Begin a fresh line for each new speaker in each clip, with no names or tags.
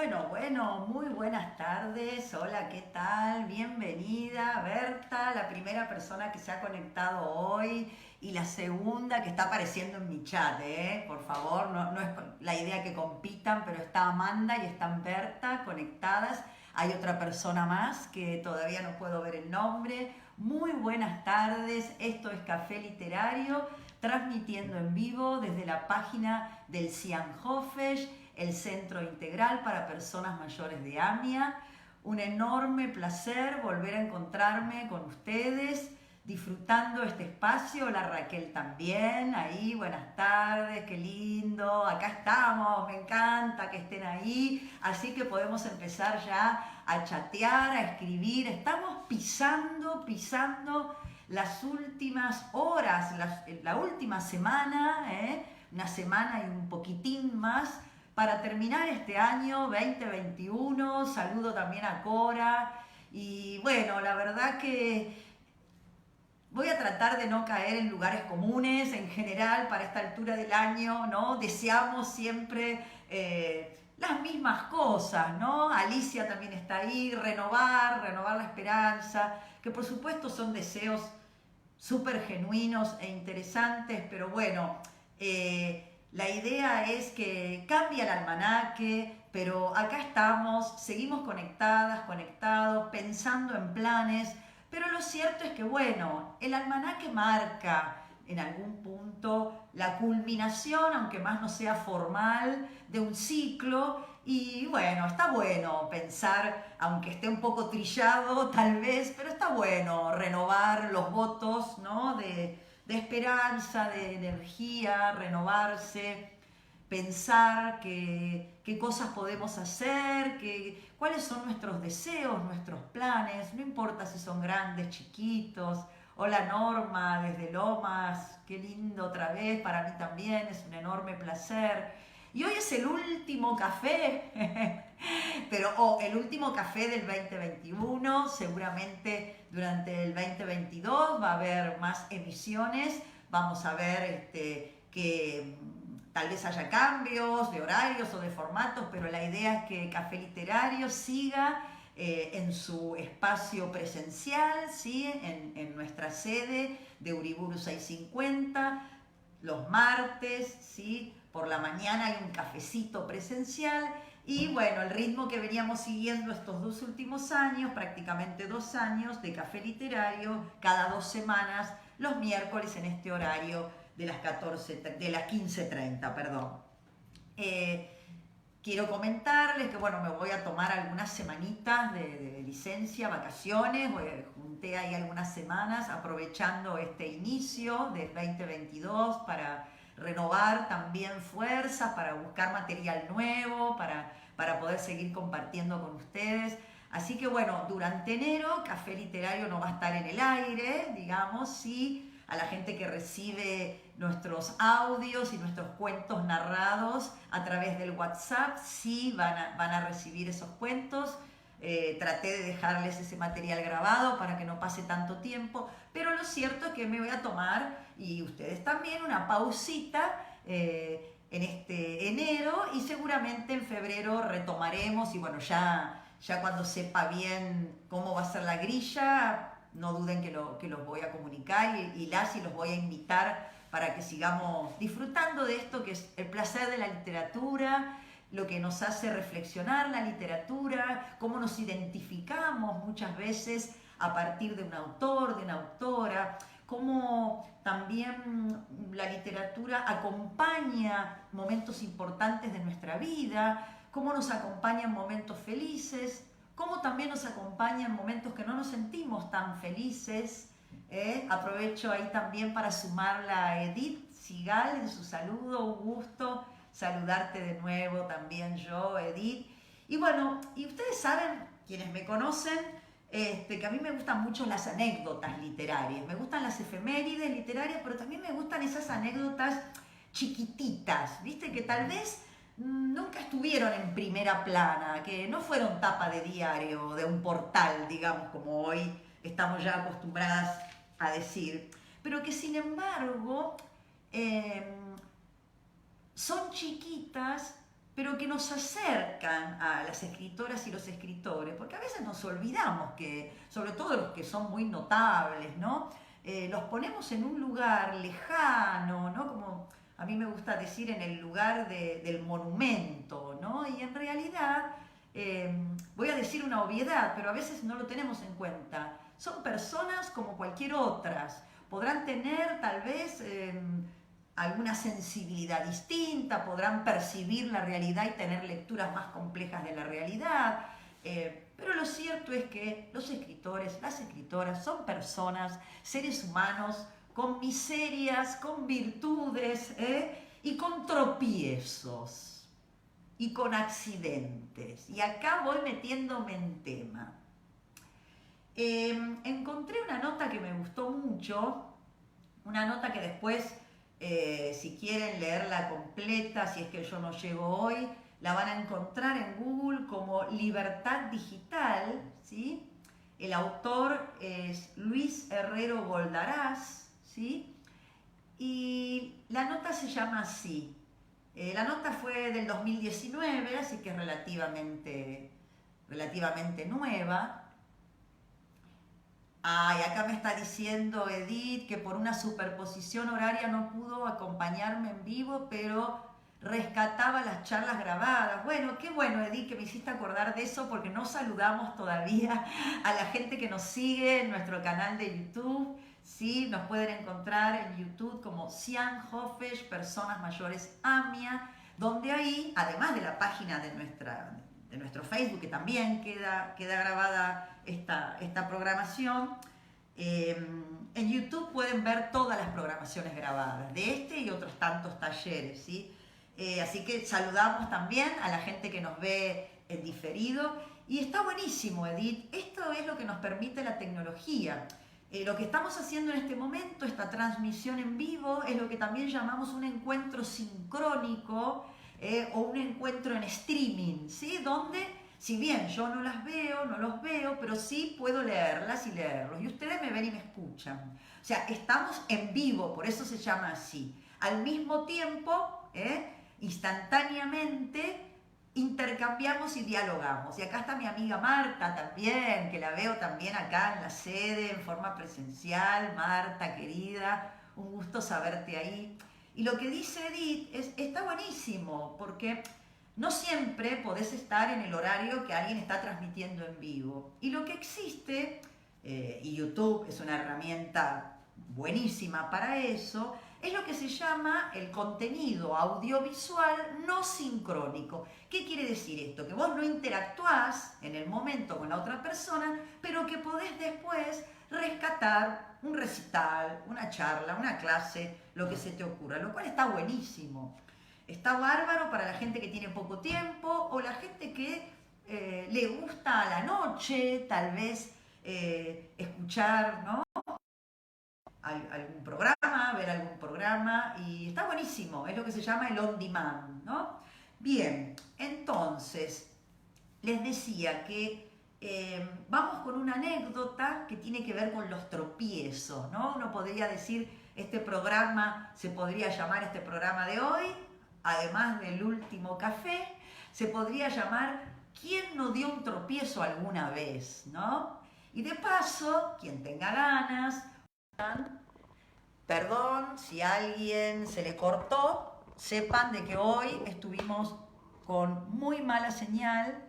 Bueno, muy buenas tardes. Hola, ¿qué tal? Bienvenida, Berta, la primera persona que se ha conectado hoy y la segunda que está apareciendo en mi chat, ¿eh? Por favor, no es la idea que compitan, pero está Amanda y están Berta conectadas. Hay otra persona más que todavía no puedo ver el nombre. Muy buenas tardes, esto es Café Literario, transmitiendo en vivo desde la página del Cianjofesh, el Centro Integral para Personas Mayores de AMIA. Un enorme placer volver a encontrarme con ustedes, disfrutando este espacio. Hola Raquel también, ahí, buenas tardes, qué lindo, acá estamos, me encanta que estén ahí, así que podemos empezar ya a chatear, a escribir. Estamos pisando las últimas horas, la última semana, una semana y un poquitín más, para terminar este año 2021. Saludo también a Cora. Y bueno, la verdad que voy a tratar de no caer en lugares comunes en general para esta altura del año, ¿no? Deseamos siempre las mismas cosas, ¿no? Alicia también está ahí, renovar la esperanza, que por supuesto son deseos súper genuinos e interesantes, pero bueno, la idea es que cambie el almanaque, pero acá estamos, seguimos conectadas, conectados, pensando en planes, pero lo cierto es que, bueno, el almanaque marca en algún punto la culminación, aunque más no sea formal, de un ciclo. Y bueno, está bueno pensar, aunque esté un poco trillado tal vez, pero está bueno renovar los votos, ¿no? de esperanza, de energía, renovarse, pensar qué cosas podemos hacer, cuáles son nuestros deseos, nuestros planes, no importa si son grandes, chiquitos. Hola Norma, desde Lomas, qué lindo otra vez, para mí también es un enorme placer. Y hoy es el último café, pero el último café del 2021, seguramente durante el 2022 va a haber más emisiones, vamos a ver que tal vez haya cambios de horarios o de formatos, pero la idea es que Café Literario siga en su espacio presencial, ¿sí? en nuestra sede de Uriburu 650, los martes, ¿sí? Por la mañana hay un cafecito presencial. Y bueno, el ritmo que veníamos siguiendo estos dos últimos años, prácticamente 2 años, de Café Literario, cada 2 semanas, los miércoles en este horario de las 15:30, perdón. Quiero comentarles que, bueno, me voy a tomar algunas semanitas de licencia, vacaciones, junté ahí algunas semanas aprovechando este inicio del 2022 para renovar también fuerzas, para buscar material nuevo, para poder seguir compartiendo con ustedes. Así que bueno, durante enero Café Literario no va a estar en el aire, digamos, sí, a la gente que recibe nuestros audios y nuestros cuentos narrados a través del WhatsApp, sí van a recibir esos cuentos. Traté de dejarles ese material grabado para que no pase tanto tiempo, pero lo cierto es que me voy a tomar, y ustedes también, una pausita en este enero, y seguramente en febrero retomaremos. Y bueno, ya cuando sepa bien cómo va a ser la grilla, no duden que los voy a comunicar y los voy a invitar para que sigamos disfrutando de esto que es el placer de la literatura, lo que nos hace reflexionar la literatura, cómo nos identificamos muchas veces a partir de un autor, de una autora, cómo también la literatura acompaña momentos importantes de nuestra vida, cómo nos acompaña en momentos felices, cómo también nos acompaña en momentos que no nos sentimos tan felices. Aprovecho ahí también para sumarla a Edith Sigal en su saludo. Un gusto saludarte de nuevo también yo, Edith. Y bueno, y ustedes saben, quienes me conocen, que a mí me gustan mucho las anécdotas literarias, me gustan las efemérides literarias, pero también me gustan esas anécdotas chiquititas, ¿viste? Que tal vez nunca estuvieron en primera plana, que no fueron tapa de diario, de un portal, digamos, como hoy estamos ya acostumbradas a decir, pero que sin embargo son chiquitas, pero que nos acercan a las escritoras y los escritores, porque a veces nos olvidamos que, sobre todo los que son muy notables, ¿no? Los ponemos en un lugar lejano, ¿no? Como a mí me gusta decir, en el lugar del monumento, ¿no? Y en realidad, voy a decir una obviedad, pero a veces no lo tenemos en cuenta. Son personas como cualquier otras. Podrán tener tal vez alguna sensibilidad distinta, podrán percibir la realidad y tener lecturas más complejas de la realidad. Pero lo cierto es que los escritores, las escritoras son personas, seres humanos con miserias, con virtudes y con tropiezos y con accidentes. Y acá voy metiéndome en tema. Encontré una nota que me gustó mucho, una nota que después, si quieren leerla completa, si es que yo no llego hoy, la van a encontrar en Google como Libertad Digital, ¿sí? El autor es Luis Herrero Goldarás, ¿sí? Y la nota se llama así. La nota fue del 2019, así que es relativamente nueva. Ay, acá me está diciendo Edith que por una superposición horaria no pudo acompañarme en vivo, pero rescataba las charlas grabadas. Bueno, qué bueno, Edith, que me hiciste acordar de eso, porque no saludamos todavía a la gente que nos sigue en nuestro canal de YouTube. Sí, nos pueden encontrar en YouTube como Cian Hofesh, Personas Mayores AMIA, donde ahí, además de la página de nuestro Facebook, que también queda grabada esta programación, en YouTube pueden ver todas las programaciones grabadas de este y otros tantos talleres, ¿sí? Así que saludamos también a la gente que nos ve en diferido. Y está buenísimo, Edith. Esto es lo que nos permite la tecnología. Lo que estamos haciendo en este momento, esta transmisión en vivo, es lo que también llamamos un encuentro sincrónico o un encuentro en streaming, ¿sí? Donde, si bien yo no los veo, pero sí puedo leerlas y leerlos. Y ustedes me ven y me escuchan. O sea, estamos en vivo, por eso se llama así. Al mismo tiempo, instantáneamente, intercambiamos y dialogamos. Y acá está mi amiga Marta también, que la veo también acá en la sede, en forma presencial. Marta, querida, un gusto saberte ahí. Y lo que dice Edith está buenísimo, porque no siempre podés estar en el horario que alguien está transmitiendo en vivo. Y lo que existe, y YouTube es una herramienta buenísima para eso, es lo que se llama el contenido audiovisual no sincrónico. ¿Qué quiere decir esto? Que vos no interactuás en el momento con la otra persona, pero que podés después rescatar un recital, una charla, una clase, lo que se te ocurra, lo cual está buenísimo. Está bárbaro para la gente que tiene poco tiempo o la gente que le gusta a la noche, tal vez escuchar, ¿no? Algún programa, ver algún programa, y está buenísimo, es lo que se llama el on demand, ¿no? Bien, entonces, les decía que vamos con una anécdota que tiene que ver con los tropiezos, ¿no? Uno podría decir, este programa se podría llamar, este programa de hoy, además del último café, se podría llamar ¿Quién no dio un tropiezo alguna vez?, ¿no? Y de paso, quien tenga ganas, perdón si a alguien se le cortó, sepan de que hoy estuvimos con muy mala señal.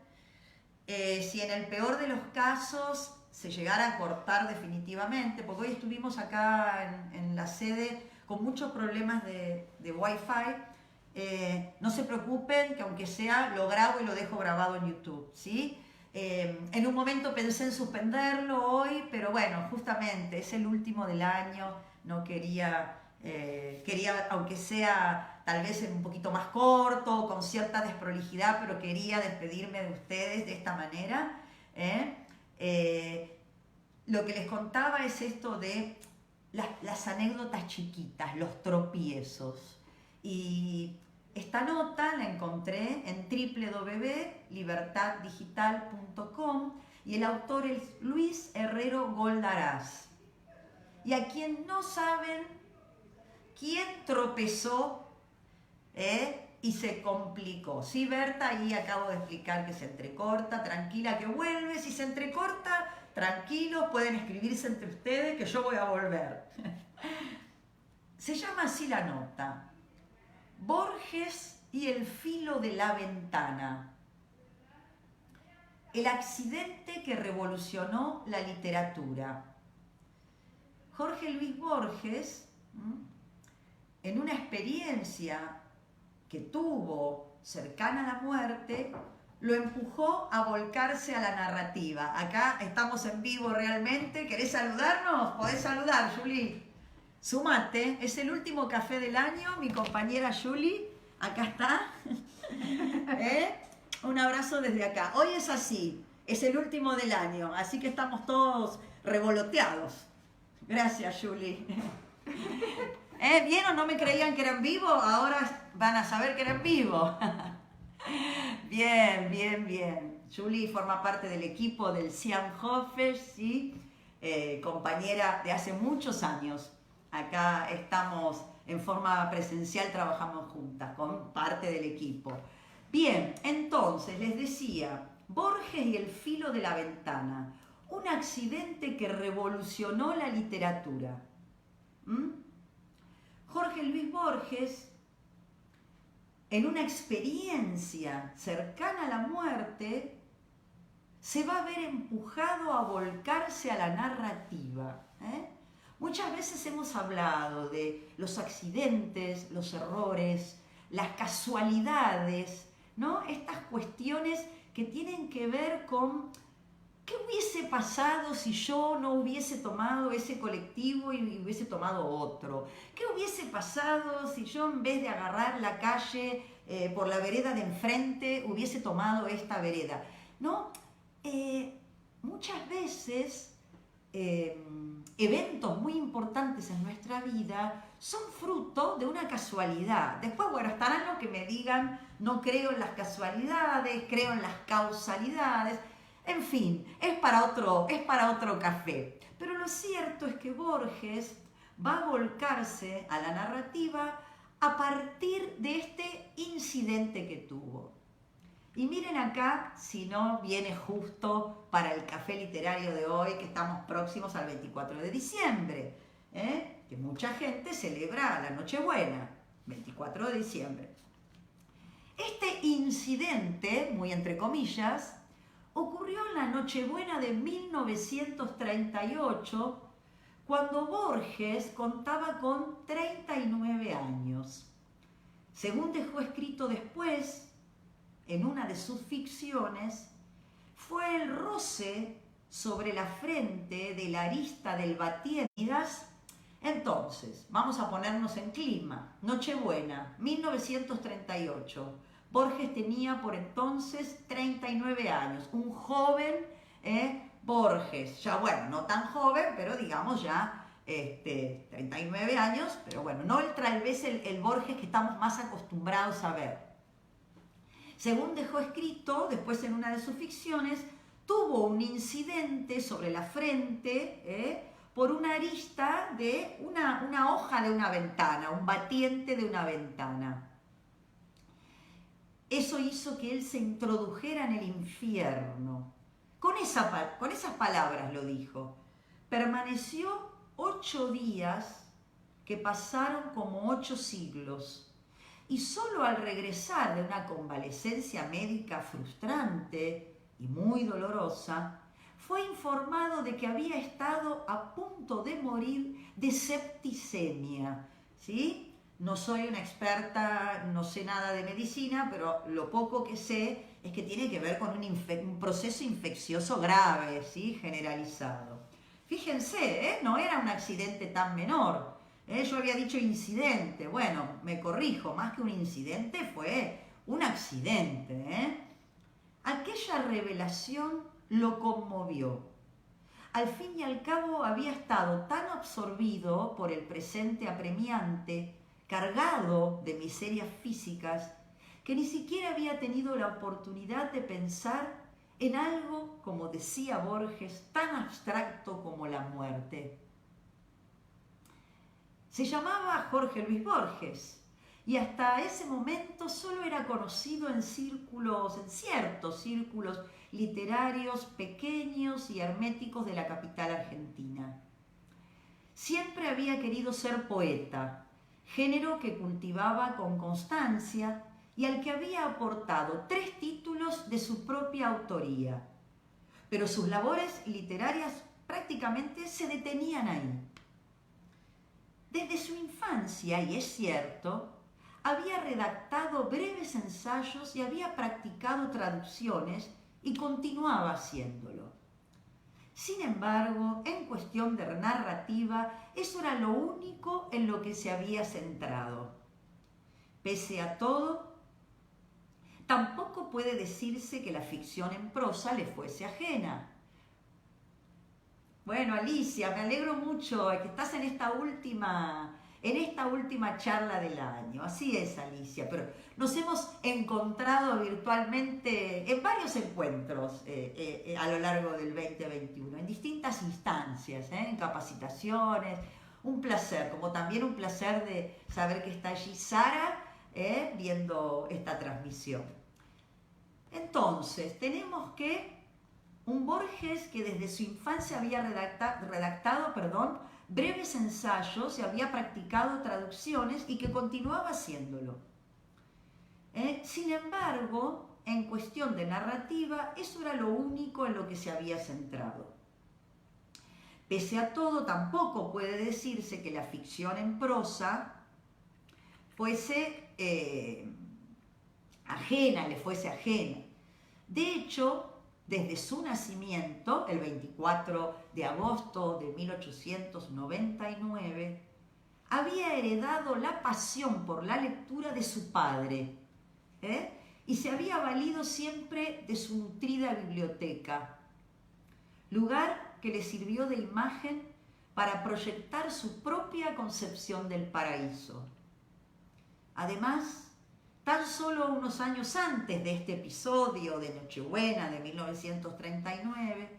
Si en el peor de los casos se llegara a cortar definitivamente, porque hoy estuvimos acá en la sede con muchos problemas de Wi-Fi, no se preocupen, que aunque sea, lo grabo y lo dejo grabado en YouTube, ¿sí? En un momento pensé en suspenderlo hoy, pero bueno, justamente es el último del año, no quería, aunque sea tal vez un poquito más corto, con cierta desprolijidad, pero quería despedirme de ustedes de esta manera. Lo que les contaba es esto de las anécdotas chiquitas, los tropiezos. Y esta nota la encontré en www.libertaddigital.com y el autor es Luis Herrero Goldarás. Y a quien no saben quién tropezó y se complicó. Sí, Berta, ahí acabo de explicar que se entrecorta, tranquila que vuelve. Si se entrecorta, tranquilos, pueden escribirse entre ustedes que yo voy a volver. Se llama así la nota: Borges y el filo de la ventana. El accidente que revolucionó la literatura. Jorge Luis Borges, en una experiencia que tuvo cercana a la muerte, lo empujó a volcarse a la narrativa. Acá estamos en vivo realmente. ¿Querés saludarnos? Podés saludar, Juli. Sumate, es el último café del año, mi compañera Juli, acá está. Un abrazo desde acá. Hoy es así, es el último del año, así que estamos todos revoloteados. Gracias, Juli. ¿Vieron? ¿No me creían que eran vivos? Ahora van a saber que eran vivos. Bien, bien, bien. Juli forma parte del equipo del Cianhofer, ¿sí? Compañera de hace muchos años. Acá estamos en forma presencial, trabajamos juntas con parte del equipo. Bien, entonces les decía, Borges y el filo de la ventana, un accidente que revolucionó la literatura. Jorge Luis Borges, en una experiencia cercana a la muerte, se va a ver empujado a volcarse a la narrativa. Muchas veces hemos hablado de los accidentes, los errores, las casualidades, ¿no? Estas cuestiones que tienen que ver con qué hubiese pasado si yo no hubiese tomado ese colectivo y hubiese tomado otro. ¿Qué hubiese pasado si yo en vez de agarrar la calle por la vereda de enfrente hubiese tomado esta vereda? ¿No? Muchas veces eventos muy importantes en nuestra vida son fruto de una casualidad. Después, bueno, estarán los que me digan, no creo en las casualidades, creo en las causalidades. En fin, es para otro café. Pero lo cierto es que Borges va a volcarse a la narrativa a partir de este incidente que tuvo. Y miren acá, si no viene justo para el café literario de hoy, que estamos próximos al 24 de diciembre, que mucha gente celebra la Nochebuena, 24 de diciembre. Este incidente, muy entre comillas, ocurrió en la Nochebuena de 1938, cuando Borges contaba con 39 años. Según dejó escrito después, en una de sus ficciones, fue el roce sobre la frente de la arista del batientas. Entonces, vamos a ponernos en clima. Nochebuena, 1938. Borges tenía por entonces 39 años. Un joven Borges. Ya bueno, no tan joven, pero digamos ya 39 años. Pero bueno, no tal vez el Borges que estamos más acostumbrados a ver. Según dejó escrito, después en una de sus ficciones, tuvo un incidente sobre la frente por una arista de una hoja de una ventana, un batiente de una ventana. Eso hizo que él se introdujera en el infierno. Con esas palabras lo dijo. Permaneció 8 días que pasaron como 8 siglos. Y solo al regresar de una convalecencia médica frustrante y muy dolorosa, fue informado de que había estado a punto de morir de septicemia. ¿Sí? No soy una experta, no sé nada de medicina, pero lo poco que sé es que tiene que ver con un proceso infeccioso grave, ¿sí? Generalizado. Fíjense, no era un accidente tan menor. Yo había dicho incidente, bueno, me corrijo, más que un incidente fue un accidente. Aquella revelación lo conmovió. Al fin y al cabo había estado tan absorbido por el presente apremiante, cargado de miserias físicas, que ni siquiera había tenido la oportunidad de pensar en algo, como decía Borges, tan abstracto como la muerte. Se llamaba Jorge Luis Borges y hasta ese momento solo era conocido en círculos, en ciertos círculos literarios pequeños y herméticos de la capital argentina. Siempre había querido ser poeta, género que cultivaba con constancia y al que había aportado 3 títulos de su propia autoría. Pero sus labores literarias prácticamente se detenían ahí. Desde su infancia, y es cierto, había redactado breves ensayos y había practicado traducciones y continuaba haciéndolo. Sin embargo, en cuestión de narrativa, eso era lo único en lo que se había centrado. Pese a todo, tampoco puede decirse que la ficción en prosa le fuese ajena. Bueno, Alicia, me alegro mucho que estás en esta última charla del año. Así es, Alicia, pero nos hemos encontrado virtualmente en varios encuentros a lo largo del 2021, en distintas instancias, en capacitaciones. Un placer, como también un placer de saber que está allí Sara viendo esta transmisión. Entonces, tenemos que un Borges que desde su infancia había redactado breves ensayos y había practicado traducciones y que continuaba haciéndolo. Sin embargo, en cuestión de narrativa, eso era lo único en lo que se había centrado. Pese a todo, tampoco puede decirse que la ficción en prosa fuese le fuese ajena. De hecho, desde su nacimiento, el 24 de agosto de 1899, había heredado la pasión por la lectura de su padre, y se había valido siempre de su nutrida biblioteca, lugar que le sirvió de imagen para proyectar su propia concepción del paraíso. Además, tan solo unos años antes de este episodio de Nochebuena de 1939,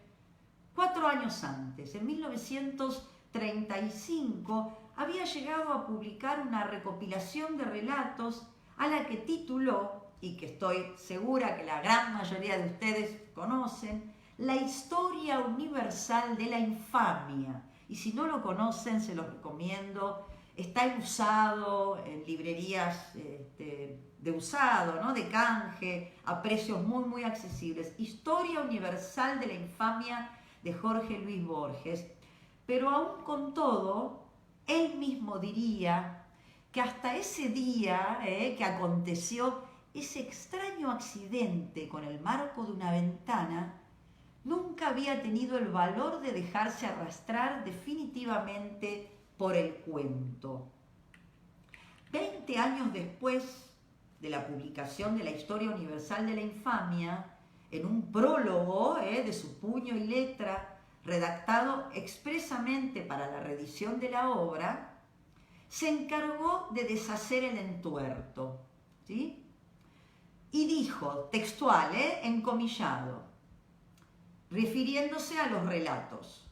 4 años antes, en 1935, había llegado a publicar una recopilación de relatos a la que tituló, y que estoy segura que la gran mayoría de ustedes conocen, La historia universal de la infamia. Y si no lo conocen, se los recomiendo. Está usado en librerías de usado, ¿no? De canje, a precios muy, muy accesibles. Historia universal de la infamia de Jorge Luis Borges. Pero aún con todo, él mismo diría que hasta ese día que aconteció ese extraño accidente con el marco de una ventana, nunca había tenido el valor de dejarse arrastrar definitivamente por el cuento. 20 años después de la publicación de la Historia Universal de la Infamia, en un prólogo de su puño y letra, redactado expresamente para la reedición de la obra, se encargó de deshacer el entuerto, ¿sí? Y dijo, textual, encomillado, refiriéndose a los relatos: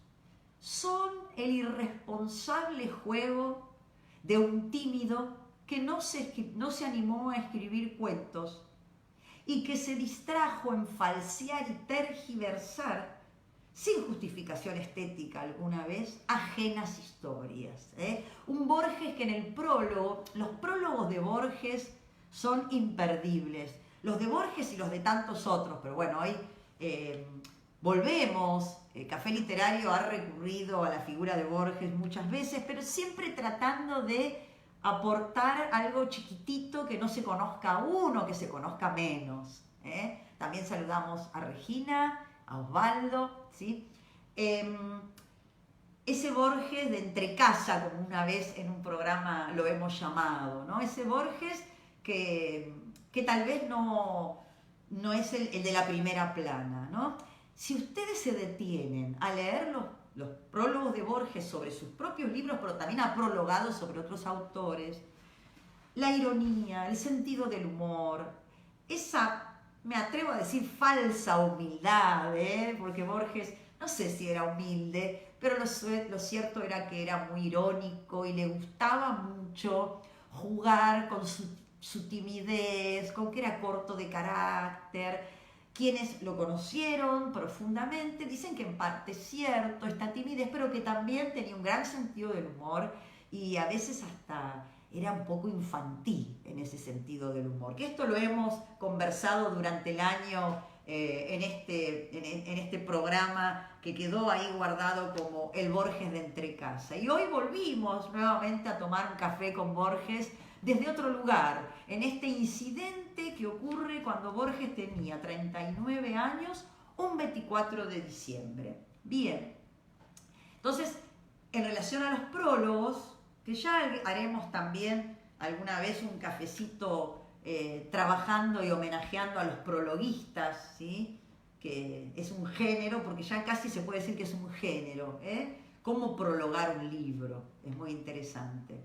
son el irresponsable juego de un tímido que no se animó a escribir cuentos y que se distrajo en falsear y tergiversar, sin justificación estética alguna vez, ajenas historias. Un Borges que en el prólogo, los prólogos de Borges son imperdibles, los de Borges y los de tantos otros, pero bueno, hoy volvemos. Café Literario ha recurrido a la figura de Borges muchas veces, pero siempre tratando de aportar algo chiquitito que no se conozca aún o que se conozca menos. También saludamos a Regina, a Osvaldo, ¿sí? Ese Borges de entrecasa, como una vez en un programa lo hemos llamado, ¿no? Ese Borges que tal vez no es el de la primera plana, ¿no? Si ustedes se detienen a leer los prólogos de Borges sobre sus propios libros, pero también ha prologado sobre otros autores, la ironía, el sentido del humor, esa, me atrevo a decir, falsa humildad, porque Borges, no sé si era humilde, pero lo cierto era que era muy irónico y le gustaba mucho jugar con su timidez, con que era corto de carácter. Quienes lo conocieron profundamente dicen que en parte es cierto esta timidez, pero que también tenía un gran sentido del humor y a veces hasta era un poco infantil en ese sentido del humor. Que esto lo hemos conversado durante el año en este programa que quedó ahí guardado como el Borges de Entrecasa. Y hoy volvimos nuevamente a tomar un café con Borges desde otro lugar, en este incidente que ocurre cuando Borges tenía 39 años, un 24 de diciembre. Bien, entonces, en relación a los prólogos, que ya haremos también alguna vez un cafecito trabajando y homenajeando a los prologuistas, ¿sí? Que es un género, porque ya casi se puede decir que es un género, ¿eh? Cómo prologar un libro, es muy interesante.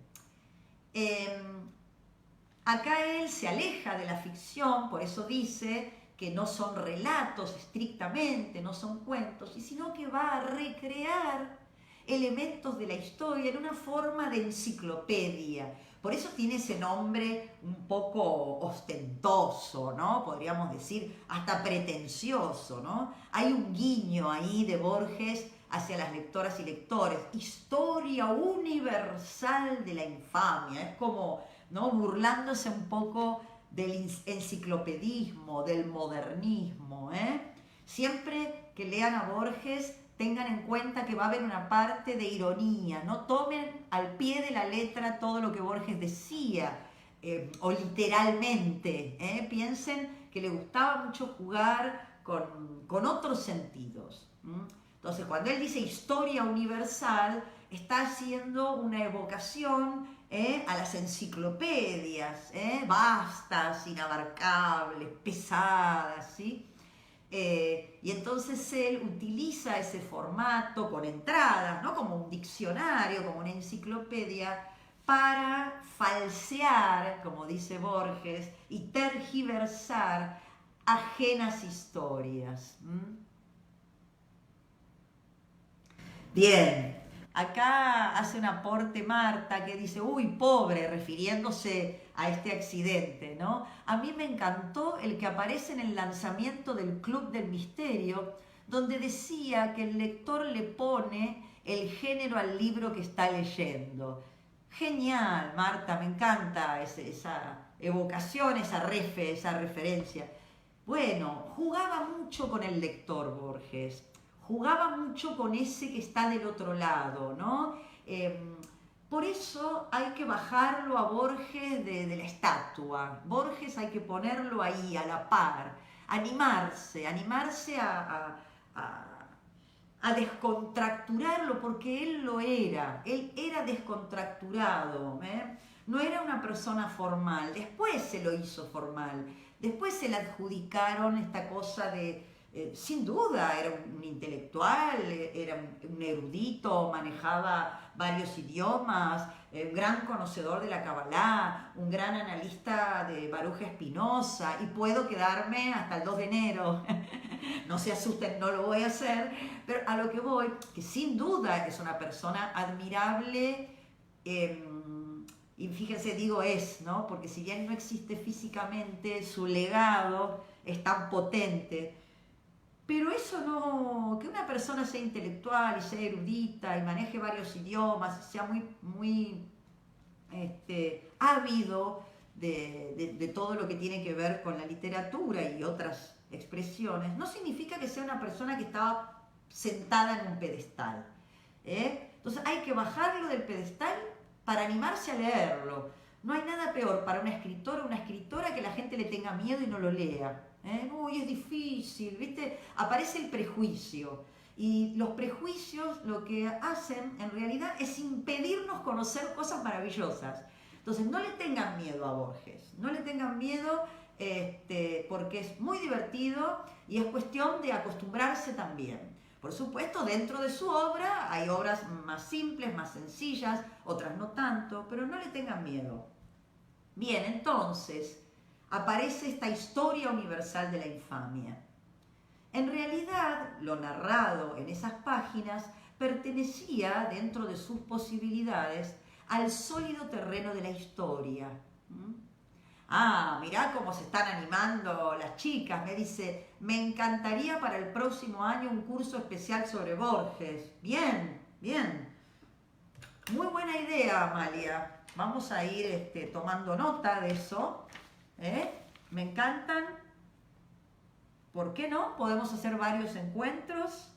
Acá él se aleja de la ficción, por eso dice que no son relatos estrictamente, no son cuentos, sino que va a recrear elementos de la historia en una forma de enciclopedia. Por eso tiene ese nombre un poco ostentoso, ¿no? Podríamos decir hasta pretencioso, ¿no? Hay un guiño ahí de Borges hacia las lectoras y lectores. Historia universal de la infamia. Es como, ¿no? Burlándose un poco del enciclopedismo, del modernismo, ¿eh? Siempre que lean a Borges, tengan en cuenta que va a haber una parte de ironía, no tomen al pie de la letra todo lo que Borges decía, o literalmente, piensen que le gustaba mucho jugar con otros sentidos. Entonces, cuando él dice historia universal, está haciendo una evocación a las enciclopedias, vastas, inabarcables, pesadas, ¿sí? Y entonces él utiliza ese formato con entradas, ¿no? Como un diccionario, como una enciclopedia, para falsear, como dice Borges, y tergiversar ajenas historias. Bien, acá hace un aporte Marta que dice, uy, pobre, refiriéndose a este accidente, ¿no? A mí me encantó el que aparece en el lanzamiento del Club del Misterio, donde decía que el lector le pone el género al libro que está leyendo. Genial, Marta, me encanta esa evocación, esa referencia. Bueno, jugaba mucho con el lector Borges, jugaba mucho con ese que está del otro lado, ¿no? Por eso hay que bajarlo a Borges de la estatua. Borges hay que ponerlo ahí, a la par, animarse a descontracturarlo, porque él lo era, él era descontracturado, ¿eh? No era una persona formal, después se lo hizo formal, después se le adjudicaron esta cosa de, sin duda, era un intelectual, era un erudito, manejaba varios idiomas, un gran conocedor de la Kabbalah, un gran analista de Baruch Spinoza, y puedo quedarme hasta el 2 de enero. No se asusten, no lo voy a hacer, pero a lo que voy, que sin duda es una persona admirable, y fíjense, digo es, ¿no? Porque si bien no existe físicamente, su legado es tan potente. Pero eso no, que una persona sea intelectual y sea erudita y maneje varios idiomas y sea muy ávido de todo lo que tiene que ver con la literatura y otras expresiones, no significa que sea una persona que estaba sentada en un pedestal. Entonces hay que bajarlo del pedestal para animarse a leerlo. No hay nada peor para un escritor o una escritora que la gente le tenga miedo y no lo lea. Uy, es difícil, ¿viste? Aparece el prejuicio. Y los prejuicios lo que hacen en realidad es impedirnos conocer cosas maravillosas. Entonces no le tengan miedo a Borges, no le tengan miedo porque es muy divertido y es cuestión de acostumbrarse también. Por supuesto, dentro de su obra hay obras más simples, más sencillas, otras no tanto, pero no le tengan miedo. Bien, entonces aparece esta historia universal de la infamia. En realidad, lo narrado en esas páginas pertenecía, dentro de sus posibilidades, al sólido terreno de la historia. Ah, mirá cómo se están animando las chicas. Me dice, me encantaría para el próximo año un curso especial sobre Borges. Bien, bien. Muy buena idea, Amalia. Vamos a ir tomando nota de eso. Me encantan. ¿Por qué no? Podemos hacer varios encuentros.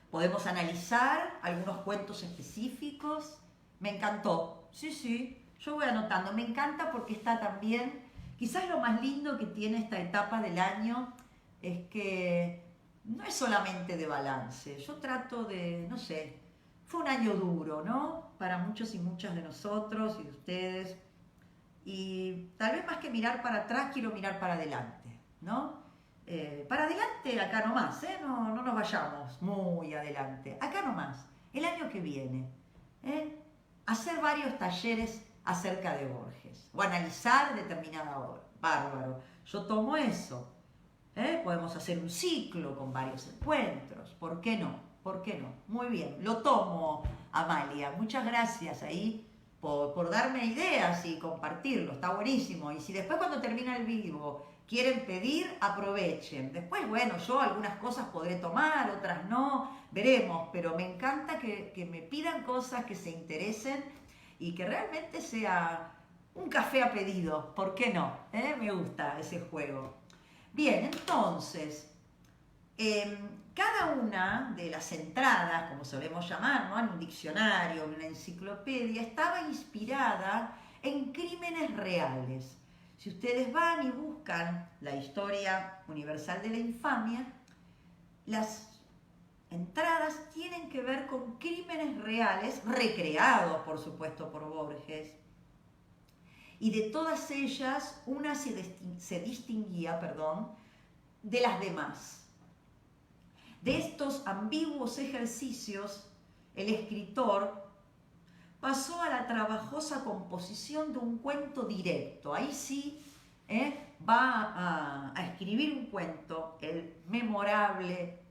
Podemos analizar algunos cuentos específicos. Me encantó. Sí, sí. Yo voy anotando. Me encanta porque está también... Quizás lo más lindo que tiene esta etapa del año es que no es solamente de balance. Yo trato de, no sé, fue un año duro, ¿no? Para muchos y muchas de nosotros y de ustedes. Y tal vez más que mirar para atrás, quiero mirar para adelante, ¿no? Para adelante, acá nomás, no nos vayamos muy adelante. Acá nomás, el año que viene. Hacer varios talleres acerca de Borges o analizar determinada obra. Bárbaro. Yo tomo eso. Podemos hacer un ciclo con varios encuentros. ¿Por qué no? ¿Por qué no? Muy bien. Lo tomo, Amalia. Muchas gracias ahí por darme ideas y compartirlo. Está buenísimo. Y si después cuando termina el vivo quieren pedir, aprovechen. Después, bueno, yo algunas cosas podré tomar, otras no. Veremos. Pero me encanta que me pidan cosas que se interesen y que realmente sea un café a pedido, ¿por qué no? Me gusta ese juego. Bien, entonces, cada una de las entradas, como solemos llamar, ¿no? En un diccionario, en una enciclopedia, estaba inspirada en crímenes reales. Si ustedes van y buscan la historia universal de la infamia, las entradas tienen que ver con crímenes reales, recreados, por supuesto, por Borges. Y de todas ellas, una se distinguía, de las demás. De estos ambiguos ejercicios, el escritor pasó a la trabajosa composición de un cuento directo. Ahí sí va a escribir un cuento, el memorable,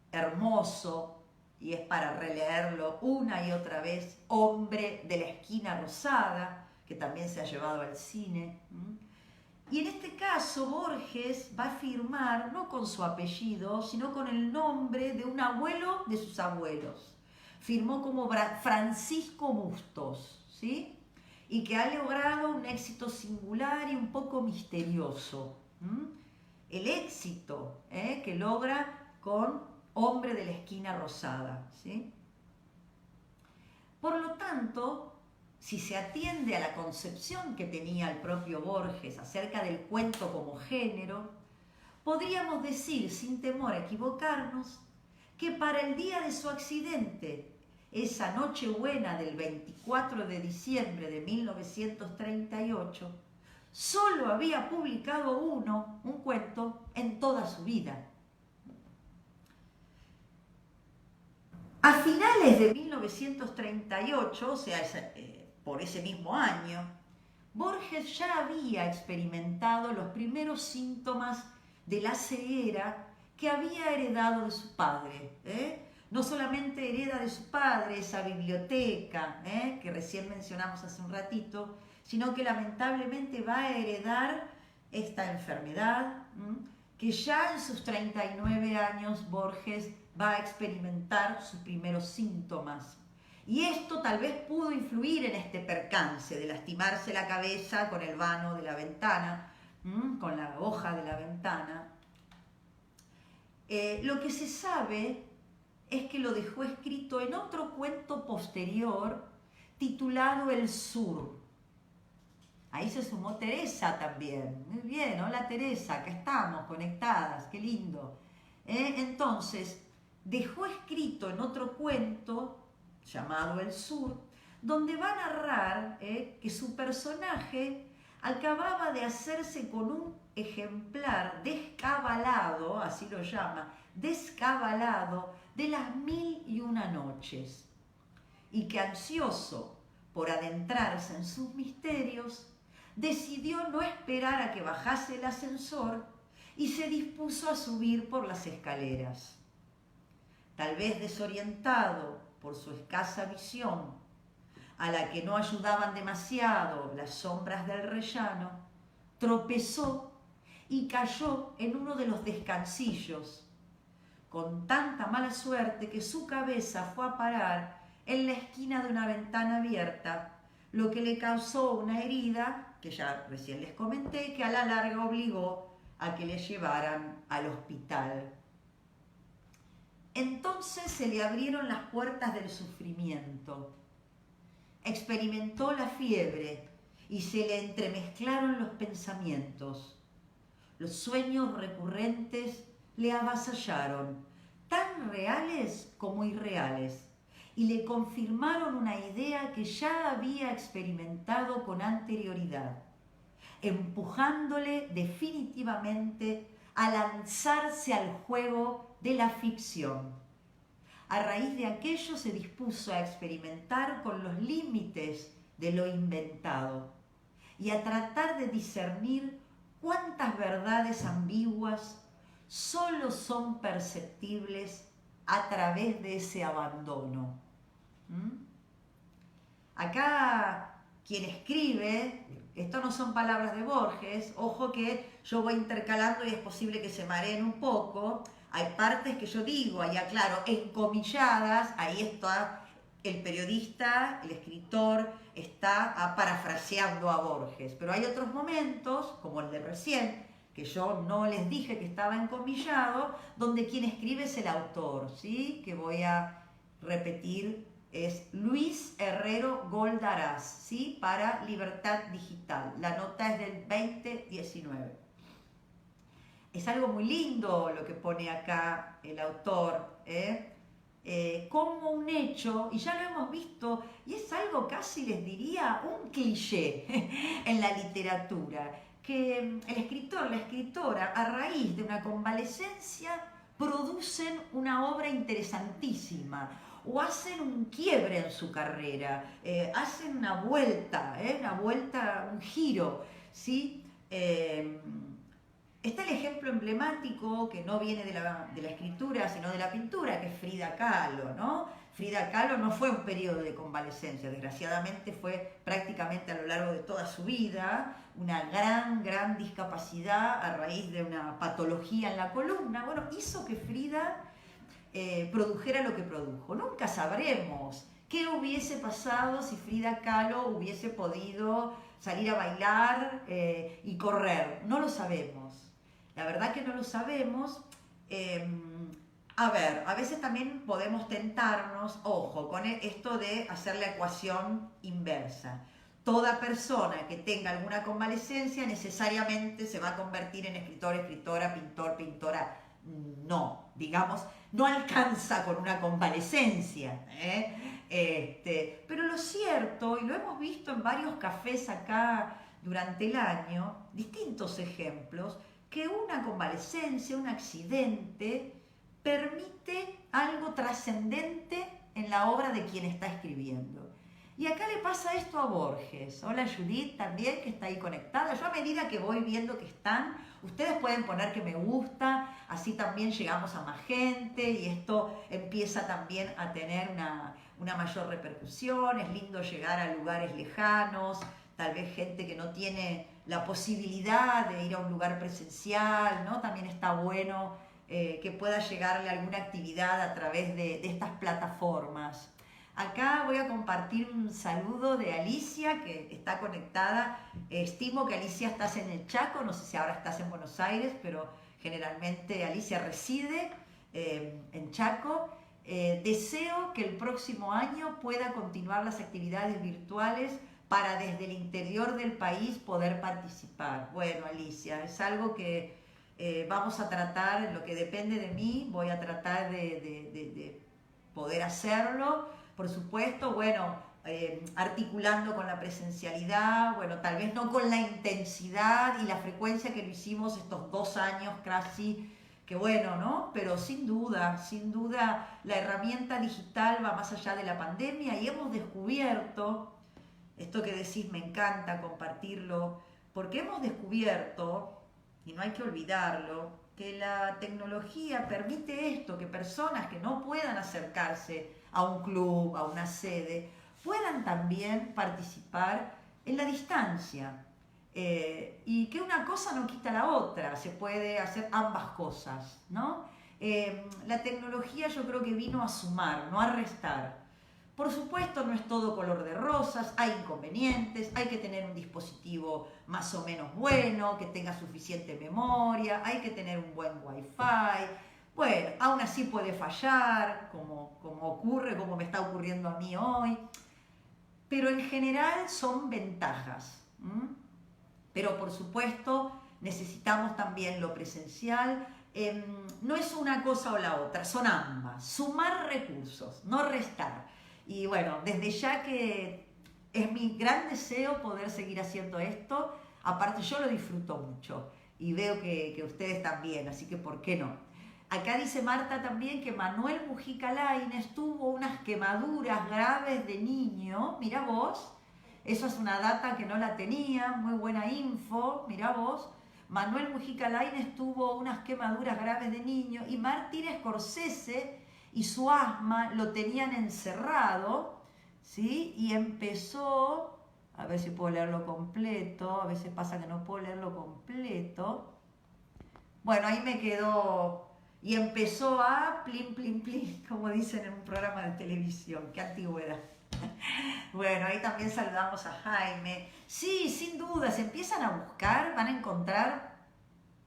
hermoso, y es para releerlo una y otra vez, Hombre de la esquina rosada, que también se ha llevado al cine. Y en este caso Borges va a firmar no con su apellido, sino con el nombre de un abuelo de sus abuelos. Firmó como Francisco Bustos, ¿sí? Y que ha logrado un éxito singular y un poco misterioso. El éxito que logra con Hombre de la esquina rosada, ¿sí? Por lo tanto, si se atiende a la concepción que tenía el propio Borges acerca del cuento como género, podríamos decir, sin temor a equivocarnos, que para el día de su accidente, esa Nochebuena del 24 de diciembre de 1938, solo había publicado un cuento en toda su vida. A finales de 1938, o sea, por ese mismo año, Borges ya había experimentado los primeros síntomas de la ceguera que había heredado de su padre. No solamente hereda de su padre esa biblioteca que recién mencionamos hace un ratito, sino que lamentablemente va a heredar esta enfermedad que ya en sus 39 años Borges va a experimentar sus primeros síntomas. Y esto tal vez pudo influir en este percance de lastimarse la cabeza con el vano de la ventana, con la hoja de la ventana. Lo que se sabe es que lo dejó escrito en otro cuento posterior titulado El Sur. Ahí se sumó Teresa también. Muy bien, hola Teresa, acá estamos conectadas, qué lindo. Entonces, dejó escrito en otro cuento llamado El Sur, donde va a narrar que su personaje acababa de hacerse con un ejemplar descabalado, así lo llama, descabalado de las 1001 noches, y que ansioso por adentrarse en sus misterios, decidió no esperar a que bajase el ascensor y se dispuso a subir por las escaleras. Tal vez desorientado por su escasa visión, a la que no ayudaban demasiado las sombras del rellano, tropezó y cayó en uno de los descansillos, con tanta mala suerte que su cabeza fue a parar en la esquina de una ventana abierta, lo que le causó una herida, que ya recién les comenté, que a la larga obligó a que le llevaran al hospital. Entonces se le abrieron las puertas del sufrimiento. Experimentó la fiebre y se le entremezclaron los pensamientos. Los sueños recurrentes le avasallaron, tan reales como irreales, y le confirmaron una idea que ya había experimentado con anterioridad, empujándole definitivamente a lanzarse al juego de la ficción. A raíz de aquello se dispuso a experimentar con los límites de lo inventado y a tratar de discernir cuántas verdades ambiguas solo son perceptibles a través de ese abandono. Acá quien escribe, esto no son palabras de Borges, ojo que yo voy intercalando y es posible que se mareen un poco. Hay partes que yo digo, ahí aclaro, encomilladas, ahí está el periodista, el escritor, está parafraseando a Borges. Pero hay otros momentos, como el de recién, que yo no les dije que estaba encomillado, donde quien escribe es el autor, ¿sí? Que voy a repetir, es Luis Herrero Goldaraz, ¿sí? Para Libertad Digital. La nota es del 2019. Es algo muy lindo lo que pone acá el autor, como un hecho, y ya lo hemos visto, y es algo casi les diría un cliché en la literatura, que el escritor, la escritora, a raíz de una convalecencia, producen una obra interesantísima, o hacen un quiebre en su carrera, hacen una vuelta, un giro, ¿sí? Está el ejemplo emblemático que no viene de la escritura, sino de la pintura, que es Frida Kahlo, ¿no? Frida Kahlo no fue un periodo de convalecencia, desgraciadamente fue prácticamente a lo largo de toda su vida una gran discapacidad a raíz de una patología en la columna. Bueno, hizo que Frida produjera lo que produjo. Nunca sabremos qué hubiese pasado si Frida Kahlo hubiese podido salir a bailar y correr. No lo sabemos. La verdad que no lo sabemos. A ver, a veces también podemos tentarnos, ojo, con esto de hacer la ecuación inversa. Toda persona que tenga alguna convalecencia necesariamente se va a convertir en escritor, escritora, pintor, pintora. No, digamos, no alcanza con una convalecencia. Pero lo cierto, y lo hemos visto en varios cafés acá durante el año, distintos ejemplos, que una convalecencia, un accidente, permite algo trascendente en la obra de quien está escribiendo. Y acá le pasa esto a Borges. Hola Judith también, que está ahí conectada. Yo a medida que voy viendo que están, ustedes pueden poner que me gusta, así también llegamos a más gente y esto empieza también a tener una mayor repercusión. Es lindo llegar a lugares lejanos, tal vez gente que no tiene la posibilidad de ir a un lugar presencial, ¿no? También está bueno que pueda llegarle alguna actividad a través de estas plataformas. Acá voy a compartir un saludo de Alicia, que está conectada. Estimo que Alicia estás en el Chaco, no sé si ahora estás en Buenos Aires, pero generalmente Alicia reside en Chaco. Deseo que el próximo año pueda continuar las actividades virtuales para desde el interior del país poder participar. Bueno, Alicia, es algo que vamos a tratar, en lo que depende de mí, voy a tratar de poder hacerlo. Por supuesto, bueno, articulando con la presencialidad, bueno, tal vez no con la intensidad y la frecuencia que lo hicimos estos 2 años casi, que bueno, ¿no? Pero sin duda, la herramienta digital va más allá de la pandemia y hemos descubierto, esto que decís me encanta compartirlo, porque hemos descubierto, y no hay que olvidarlo, que la tecnología permite esto, que personas que no puedan acercarse a un club, a una sede, puedan también participar en la distancia. Y que una cosa no quita la otra, se puede hacer ambas cosas, ¿no? La tecnología yo creo que vino a sumar, no a restar. Por supuesto, no es todo color de rosas, hay inconvenientes, hay que tener un dispositivo más o menos bueno, que tenga suficiente memoria, hay que tener un buen wifi. Bueno, aún así puede fallar, como ocurre, como me está ocurriendo a mí hoy. Pero en general son ventajas. Pero por supuesto necesitamos también lo presencial. No es una cosa o la otra, son ambas. Sumar recursos, no restar. Y bueno, desde ya que es mi gran deseo poder seguir haciendo esto. Aparte yo lo disfruto mucho y veo que ustedes también, así que ¿por qué no? Acá dice Marta también que Manuel Mujica Lainez tuvo unas quemaduras graves de niño. Mira vos, eso es una data que no la tenía, muy buena info, mira vos. Manuel Mujica Lainez tuvo unas quemaduras graves de niño y Martin Scorsese y su asma lo tenían encerrado, ¿sí? Y empezó, a ver si puedo leerlo completo, a veces pasa que no puedo leerlo completo. Bueno, ahí me quedó, y empezó a plin, plin, plin, como dicen en un programa de televisión, qué antigüedad. Bueno, ahí también saludamos a Jaime. Sí, sin duda, se empiezan a buscar, van a encontrar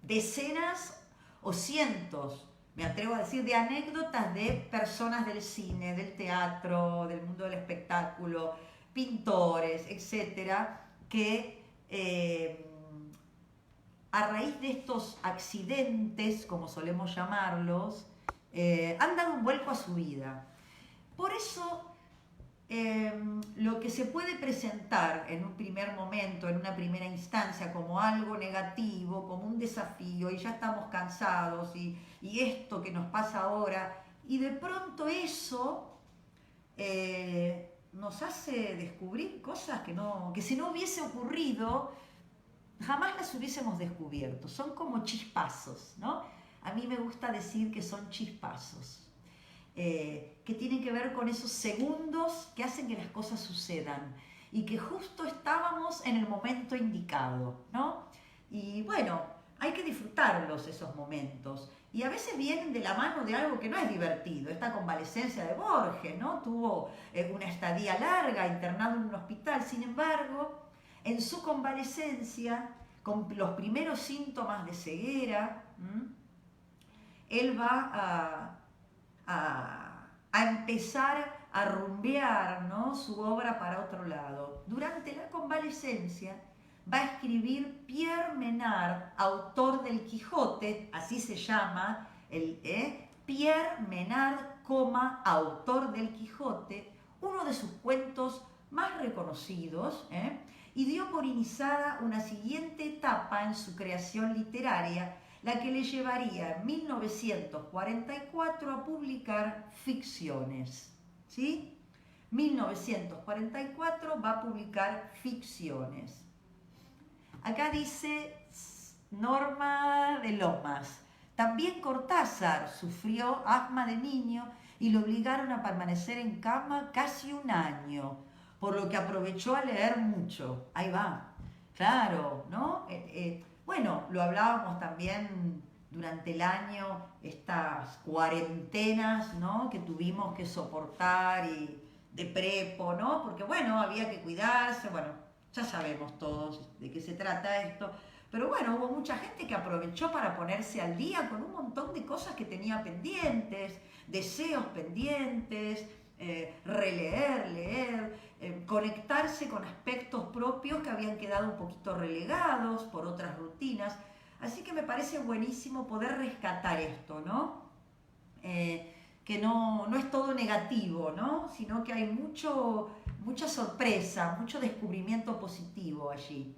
decenas o cientos, me atrevo a decir, de anécdotas de personas del cine, del teatro, del mundo del espectáculo, pintores, etcétera, que a raíz de estos accidentes, como solemos llamarlos, han dado un vuelco a su vida. Por eso, lo que se puede presentar en un primer momento, en una primera instancia, como algo negativo, como un desafío, y ya estamos cansados, y esto que nos pasa ahora, y de pronto eso nos hace descubrir cosas que si no hubiese ocurrido, jamás las hubiésemos descubierto. Son como chispazos, ¿no? A mí me gusta decir que son chispazos. Que tienen que ver con esos segundos que hacen que las cosas sucedan y que justo estábamos en el momento indicado, ¿no? Y bueno, hay que disfrutarlos esos momentos y a veces vienen de la mano de algo que no es divertido. Esta convalecencia de Borges, ¿no? Tuvo una estadía larga internado en un hospital, sin embargo, en su convalecencia, con los primeros síntomas de ceguera, él va a empezar a rumbear, ¿no?, su obra para otro lado. Durante la convalecencia va a escribir Pierre Menard, autor del Quijote, así se llama, Pierre Menard, autor del Quijote, uno de sus cuentos más reconocidos, y dio por iniciada una siguiente etapa en su creación literaria, la que le llevaría en 1944 a publicar Ficciones. ¿Sí? 1944 va a publicar Ficciones. Acá dice Norma de Lomas. También Cortázar sufrió asma de niño y lo obligaron a permanecer en cama casi un año, por lo que aprovechó a leer mucho. Ahí va. Claro, ¿no? Bueno, lo hablábamos también durante el año, estas cuarentenas, ¿no?, que tuvimos que soportar y de prepo, ¿no? Porque bueno, había que cuidarse, bueno, ya sabemos todos de qué se trata esto. Pero bueno, hubo mucha gente que aprovechó para ponerse al día con un montón de cosas que tenía pendientes, deseos pendientes, releer, leer, conectarse con aspectos propios que habían quedado un poquito relegados por otras rutinas. Así que me parece buenísimo poder rescatar esto, ¿no? Que no es todo negativo, ¿no?, sino que hay mucha sorpresa, mucho descubrimiento positivo allí.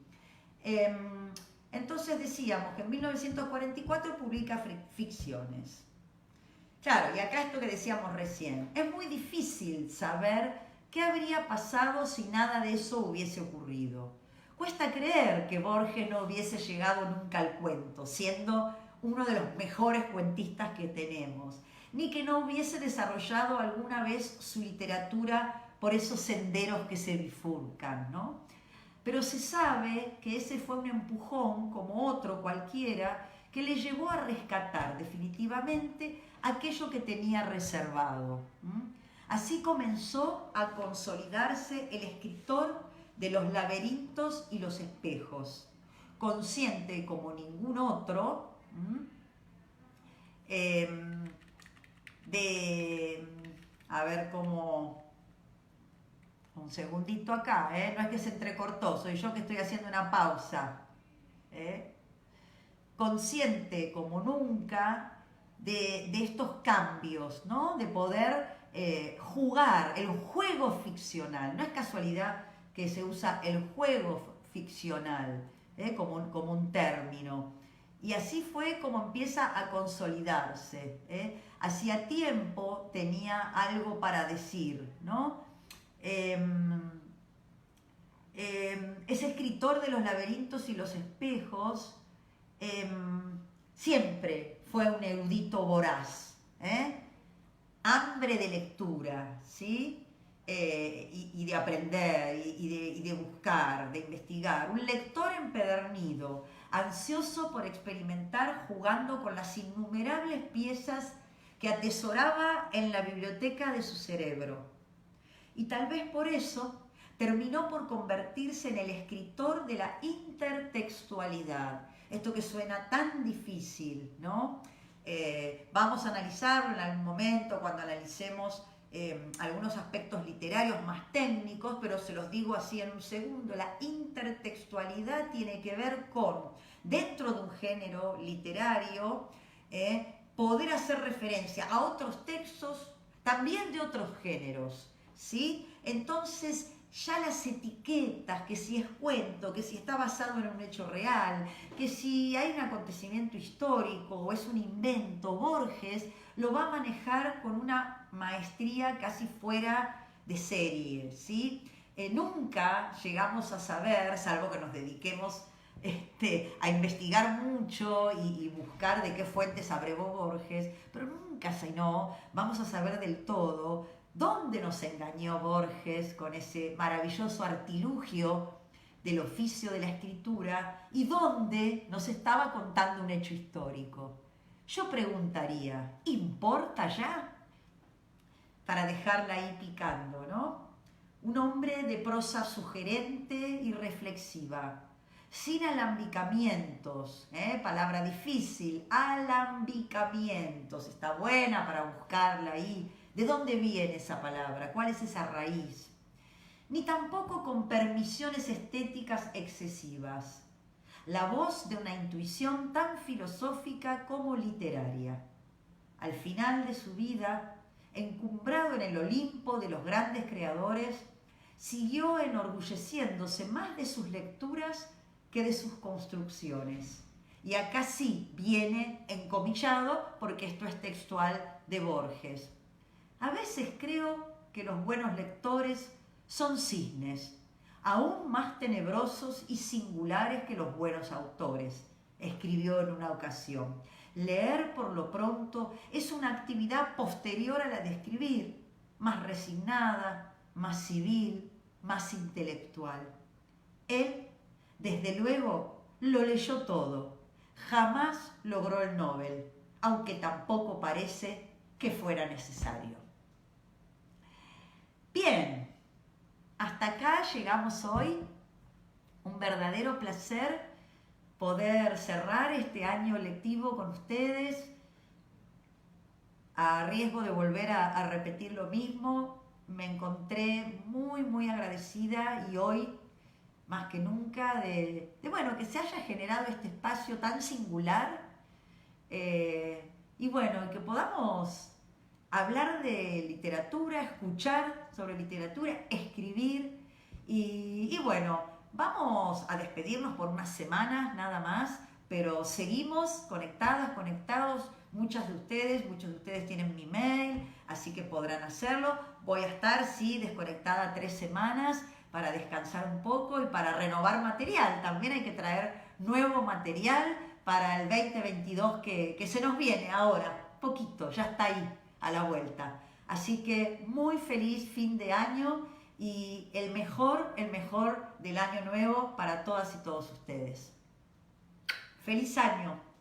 Entonces decíamos que en 1944 publica Ficciones. Claro, y acá esto que decíamos recién, es muy difícil saber qué habría pasado si nada de eso hubiese ocurrido. Cuesta creer que Borges no hubiese llegado nunca al cuento, siendo uno de los mejores cuentistas que tenemos, ni que no hubiese desarrollado alguna vez su literatura por esos senderos que se bifurcan, ¿no? Pero se sabe que ese fue un empujón, como otro cualquiera, que le llevó a rescatar definitivamente aquello que tenía reservado. Así comenzó a consolidarse el escritor de los laberintos y los espejos, consciente como ningún otro a ver cómo, un segundito acá, no es que se entrecortó, soy yo que estoy haciendo una pausa, consciente como nunca de estos cambios, ¿no? De poder jugar el juego ficcional. No es casualidad que se usa el juego ficcional como un término. Y así fue como empieza a consolidarse. Hacía tiempo tenía algo para decir, ¿no? Ese escritor de los laberintos y los espejos siempre fue un erudito voraz, hambre de lectura, ¿sí? Y de aprender, y de buscar, de investigar. Un lector empedernido, ansioso por experimentar jugando con las innumerables piezas que atesoraba en la biblioteca de su cerebro. Y tal vez por eso terminó por convertirse en el escritor de la intertextualidad. Esto que suena tan difícil, ¿no? Vamos a analizarlo en algún momento cuando analicemos algunos aspectos literarios más técnicos, pero se los digo así en un segundo. La intertextualidad tiene que ver con, dentro de un género literario, poder hacer referencia a otros textos también de otros géneros, ¿sí? Entonces, ya las etiquetas, que si es cuento, que si está basado en un hecho real, que si hay un acontecimiento histórico o es un invento, Borges lo va a manejar con una maestría casi fuera de serie, ¿sí? Nunca llegamos a saber, salvo que nos dediquemos a investigar mucho y buscar de qué fuentes abrevó Borges, pero nunca, si no, vamos a saber del todo dónde nos engañó Borges con ese maravilloso artilugio del oficio de la escritura y dónde nos estaba contando un hecho histórico. Yo preguntaría, ¿importa ya? Para dejarla ahí picando, ¿no? Un hombre de prosa sugerente y reflexiva, sin alambicamientos, palabra difícil, alambicamientos, está buena para buscarla ahí. ¿De dónde viene esa palabra? ¿Cuál es esa raíz? Ni tampoco con permisiones estéticas excesivas. La voz de una intuición tan filosófica como literaria. Al final de su vida, encumbrado en el Olimpo de los grandes creadores, siguió enorgulleciéndose más de sus lecturas que de sus construcciones. Y acá sí viene encomillado, porque esto es textual de Borges. A veces creo que los buenos lectores son cisnes, aún más tenebrosos y singulares que los buenos autores, escribió en una ocasión. Leer, por lo pronto, es una actividad posterior a la de escribir, más resignada, más civil, más intelectual. Él, desde luego, lo leyó todo. Jamás logró el Nobel, aunque tampoco parece que fuera necesario. Bien, hasta acá llegamos hoy. Un verdadero placer poder cerrar este año lectivo con ustedes. A riesgo de volver a repetir lo mismo, me encontré muy, muy agradecida y hoy, más que nunca, de que se haya generado este espacio tan singular y bueno, que podamos hablar de literatura, escuchar sobre literatura, escribir y bueno, vamos a despedirnos por unas semanas nada más, pero seguimos conectadas, conectados. Muchos de ustedes tienen mi mail, así que podrán hacerlo. Voy a estar, sí, desconectada 3 semanas, para descansar un poco y para renovar material. También hay que traer nuevo material para el 2022 que se nos viene ahora, poquito, ya está ahí a la vuelta. Así que muy feliz fin de año y el mejor del año nuevo para todas y todos ustedes. ¡Feliz año!